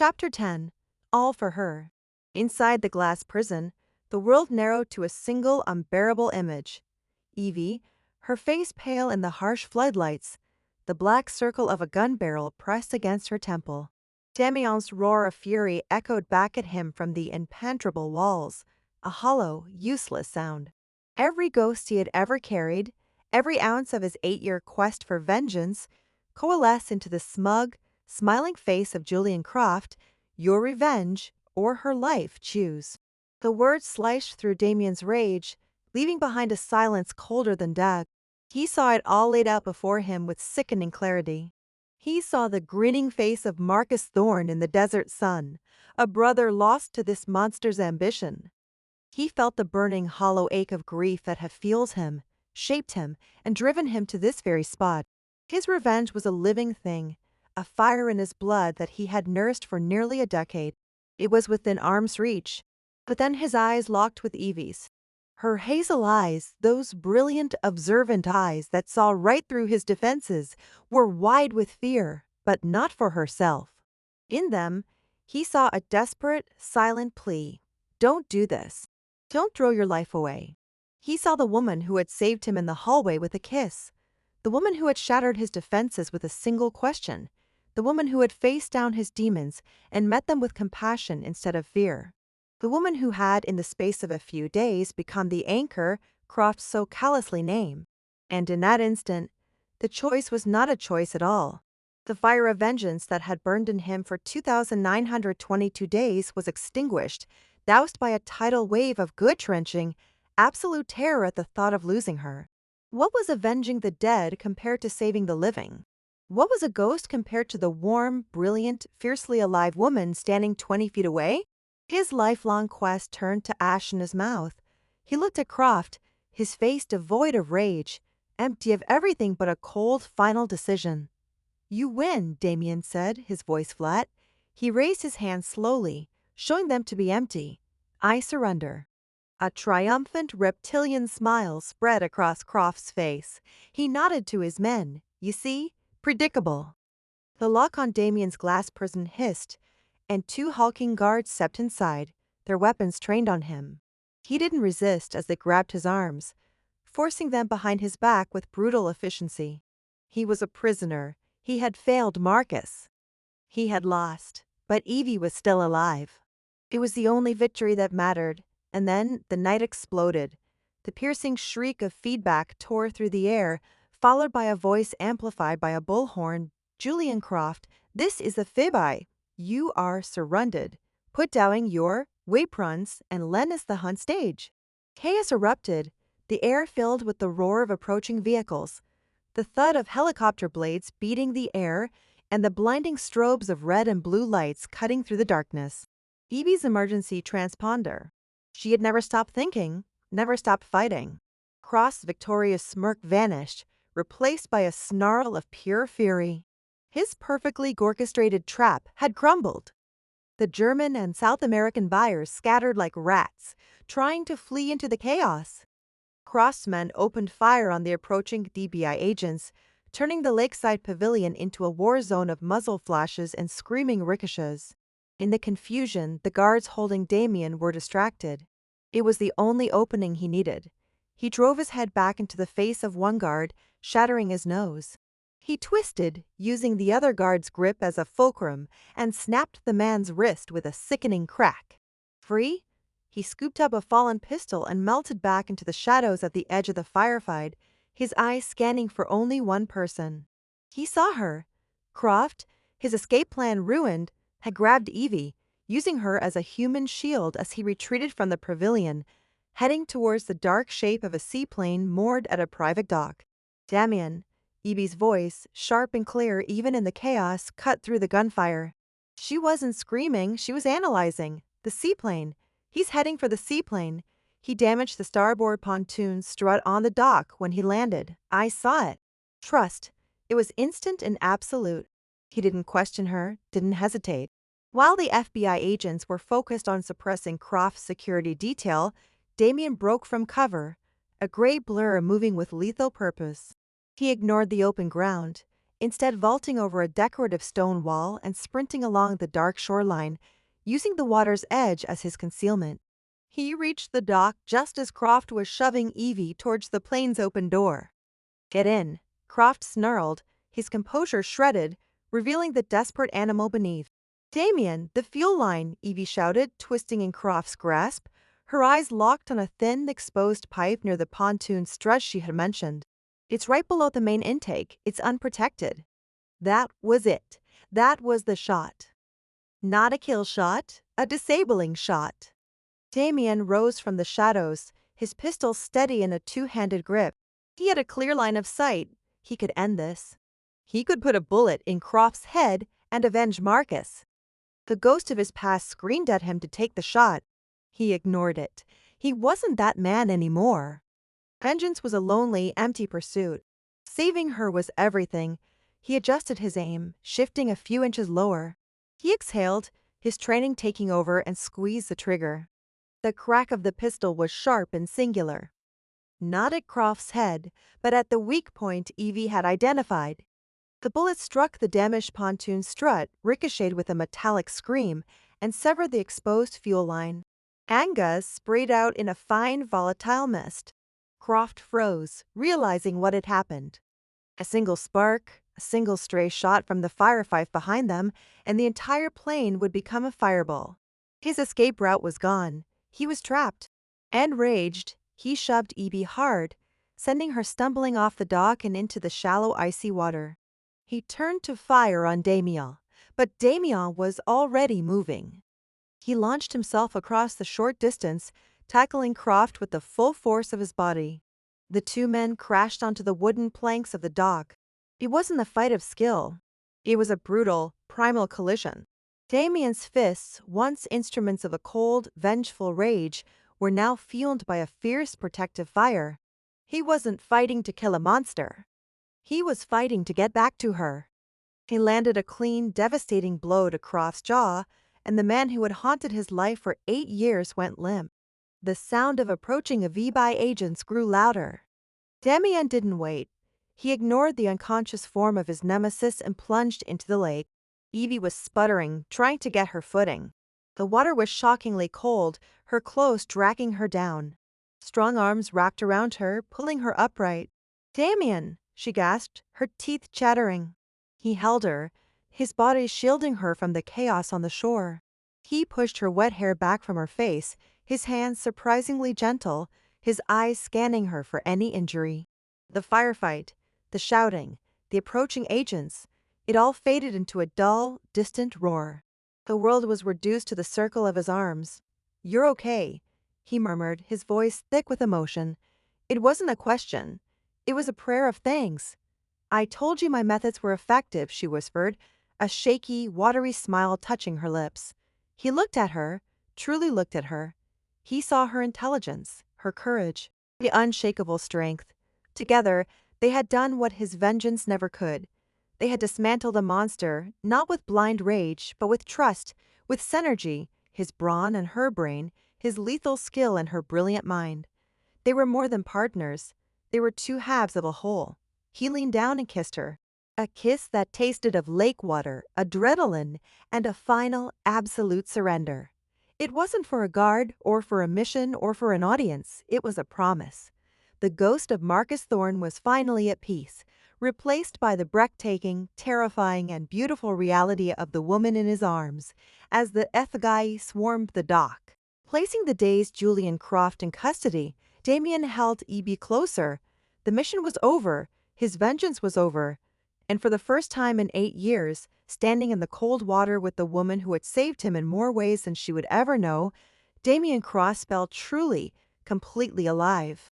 Chapter 10. All for her. Inside the glass prison, the world narrowed to a single unbearable image. Evie, her face pale in the harsh floodlights, the black circle of a gun barrel pressed against her temple. Damien's roar of fury echoed back at him from the impenetrable walls, a hollow, useless sound. Every ghost he had ever carried, every ounce of his 8-year quest for vengeance, coalesced into the smug, smiling face of Julian Croft. Your revenge, or her life, choose. The words sliced through Damien's rage, leaving behind a silence colder than death. He saw it all laid out before him with sickening clarity. He saw the grinning face of Marcus Thorne in the desert sun, a brother lost to this monster's ambition. He felt the burning, hollow ache of grief that had fueled him, shaped him, and driven him to this very spot. His revenge was a living thing, a fire in his blood that he had nursed for nearly a decade. It was within arm's reach. But then his eyes locked with Evie's. Her hazel eyes, those brilliant, observant eyes that saw right through his defenses, were wide with fear, but not for herself. In them, he saw a desperate, silent plea. Don't do this. Don't throw your life away. He saw the woman who had saved him in the hallway with a kiss. The woman who had shattered his defenses with a single question. The woman who had faced down his demons and met them with compassion instead of fear. The woman who had, in the space of a few days, become the anchor Croft so callously named. And in that instant, the choice was not a choice at all. The fire of vengeance that had burned in him for 2,922 days was extinguished, doused by a tidal wave of gut-wrenching, absolute terror at the thought of losing her. What was avenging the dead compared to saving the living? What was a ghost compared to the warm, brilliant, fiercely alive woman standing 20 feet away? His lifelong quest turned to ash in his mouth. He looked at Croft, his face devoid of rage, empty of everything but a cold, final decision. You win, Damien said, his voice flat. He raised his hands slowly, showing them to be empty. I surrender. A triumphant reptilian smile spread across Croft's face. He nodded to his men. You see? Predictable. The lock on Damien's glass prison hissed, and 2 hulking guards stepped inside, their weapons trained on him. He didn't resist as they grabbed his arms, forcing them behind his back with brutal efficiency. He was a prisoner. He had failed Marcus. He had lost, but Evie was still alive. It was the only victory that mattered, and then the night exploded. The piercing shriek of feedback tore through the air, followed by a voice amplified by a bullhorn. Julian Croft, this is a fibby. You are surrounded. Put down your weapons and lend us the hunt stage. Chaos erupted, the air filled with the roar of approaching vehicles, the thud of helicopter blades beating the air, and the blinding strobes of red and blue lights cutting through the darkness. Evie's emergency transponder. She had never stopped thinking, never stopped fighting. Croft's victorious smirk vanished, replaced by a snarl of pure fury. His perfectly orchestrated trap had crumbled. The German and South American buyers scattered like rats, trying to flee into the chaos. Croft's men opened fire on the approaching DBI agents, turning the lakeside pavilion into a war zone of muzzle flashes and screaming ricochets. In the confusion, the guards holding Damien were distracted. It was the only opening he needed. He drove his head back into the face of one guard, shattering his nose. He twisted, using the other guard's grip as a fulcrum, and snapped the man's wrist with a sickening crack. Free? He scooped up a fallen pistol and melted back into the shadows at the edge of the firefight, his eyes scanning for only one person. He saw her. Croft, his escape plan ruined, had grabbed Evie, using her as a human shield as he retreated from the pavilion, heading towards the dark shape of a seaplane moored at a private dock. Damien, Evie's voice, sharp and clear even in the chaos, cut through the gunfire. She wasn't screaming, she was analyzing. The seaplane. He's heading for the seaplane. He damaged the starboard pontoon strut on the dock when he landed. I saw it. Trust. It was instant and absolute. He didn't question her, didn't hesitate. While the FBI agents were focused on suppressing Croft's security detail, Damien broke from cover, a gray blur moving with lethal purpose. He ignored the open ground, instead vaulting over a decorative stone wall and sprinting along the dark shoreline, using the water's edge as his concealment. He reached the dock just as Croft was shoving Evie towards the plane's open door. "Get in," Croft snarled, his composure shredded, revealing the desperate animal beneath. "Damien, the fuel line," Evie shouted, twisting in Croft's grasp, her eyes locked on a thin, exposed pipe near the pontoon strut she had mentioned. "It's right below the main intake. It's unprotected." That was it. That was the shot. Not a kill shot, a disabling shot. Damien rose from the shadows, his pistol steady in a two-handed grip. He had a clear line of sight. He could end this. He could put a bullet in Croft's head and avenge Marcus. The ghost of his past screamed at him to take the shot. He ignored it. He wasn't that man anymore. Vengeance was a lonely, empty pursuit. Saving her was everything. He adjusted his aim, shifting a few inches lower. He exhaled, his training taking over, and squeezed the trigger. The crack of the pistol was sharp and singular. Not at Croft's head, but at the weak point Evie had identified. The bullet struck the damaged pontoon strut, ricocheted with a metallic scream, and severed the exposed fuel line. Angas sprayed out in a fine, volatile mist. Croft froze, realizing what had happened. A single spark, a single stray shot from the firefight behind them, and the entire plane would become a fireball. His escape route was gone. He was trapped. Enraged, he shoved Evie hard, sending her stumbling off the dock and into the shallow, icy water. He turned to fire on Damien, but Damien was already moving. He launched himself across the short distance, tackling Croft with the full force of his body. The two men crashed onto the wooden planks of the dock. It wasn't a fight of skill. It was a brutal, primal collision. Damien's fists, once instruments of a cold, vengeful rage, were now fueled by a fierce, protective fire. He wasn't fighting to kill a monster. He was fighting to get back to her. He landed a clean, devastating blow to Croft's jaw, and the man who had haunted his life for 8 years went limp. The sound of approaching VBI agents grew louder. Damien didn't wait. He ignored the unconscious form of his nemesis and plunged into the lake. Evie was sputtering, trying to get her footing. The water was shockingly cold, her clothes dragging her down. Strong arms wrapped around her, pulling her upright. "Damien!" she gasped, her teeth chattering. He held her, his body shielding her from the chaos on the shore. He pushed her wet hair back from her face, his hands surprisingly gentle, his eyes scanning her for any injury. The firefight, the shouting, the approaching agents, it all faded into a dull, distant roar. The world was reduced to the circle of his arms. "You're okay," he murmured, his voice thick with emotion. It wasn't a question. It was a prayer of thanks. "I told you my methods were effective," she whispered, a shaky, watery smile touching her lips. He looked at her, truly looked at her. He saw her intelligence, her courage, the unshakable strength. Together, they had done what his vengeance never could. They had dismantled a monster, not with blind rage, but with trust, with synergy, his brawn and her brain, his lethal skill and her brilliant mind. They were more than partners. They were two halves of a whole. He leaned down and kissed her. A kiss that tasted of lake water, adrenaline, and a final, absolute surrender. It wasn't for a guard, or for a mission, or for an audience. It was a promise. The ghost of Marcus Thorne was finally at peace, replaced by the breathtaking, terrifying, and beautiful reality of the woman in his arms, as the Ethgai swarmed the dock. Placing the dazed Julian Croft in custody, Damien held Evie closer. The mission was over, his vengeance was over, and for the first time in 8 years, standing in the cold water with the woman who had saved him in more ways than she would ever know, Damien Croft felt truly, completely alive.